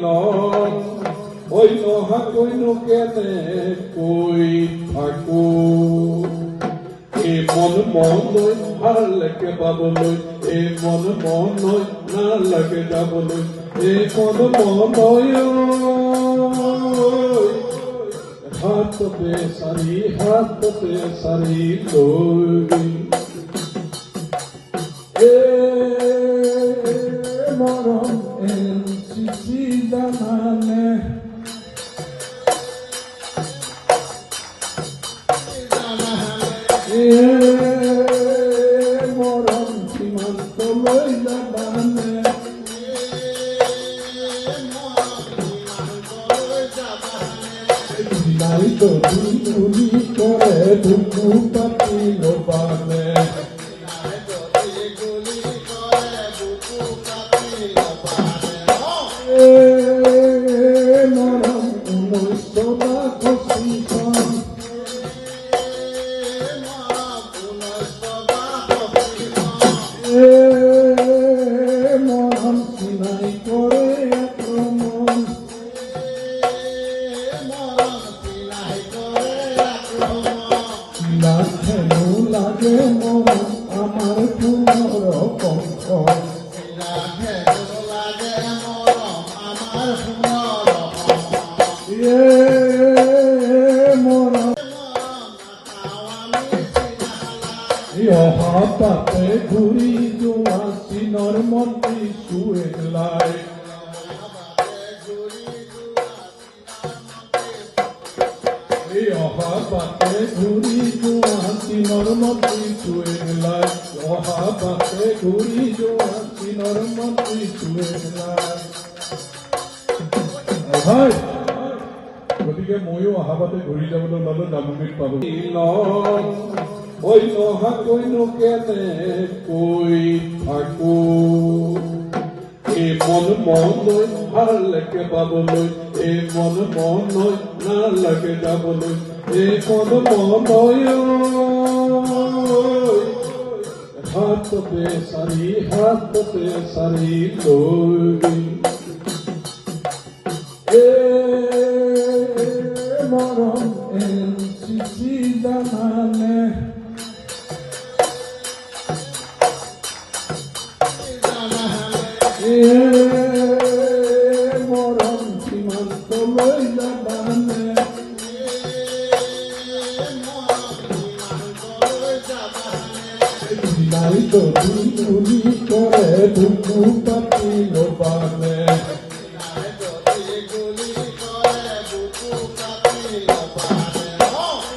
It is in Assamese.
মিলন ওই নহা কৈনো কেনে কৈ থাকো এই মন মনলৈ ভাল লাগে পাবলৈ এই মন মনলৈ নালাগে যাবলৈ এই মন মনলৈ হাততে সারি লৈ মরম এনসিসি জানানে মরম সীমান্ত লই জানানে নাই তো দুলি করে দুকু পাতি লোবানে মরম উনৈশটা কচিখন মরম চিনাই করে আক্রমণ লাখেনো লাগে মরম আমার পুনর কঙ্ক হাতে ঘুরি জোয়া সিনর মন্ত্রী শুয়ে লাই হাতে ঘুরি জোয়া সিনর মন্ত্রী শুয়ে লাই হাতে ঘুরি জোয়া সিনর মন্ত্রী শুয়ে লাই ভাই গতিকে ময়ো অহাবাতে ঘূৰি যাবলৈ ল'লো জামুগুৰিত পাব ওই নহা কৈনো কেনে কৈ থাকো এই মন মনলৈ ভাল লাগে পাবলৈ এই মন মনলৈ নালাগে যাবলৈ এই মন মনলৈ হাততে সারি লৈ মরম এনসিসি জানানে মরম সীমান্ত লই জানানে নাই তো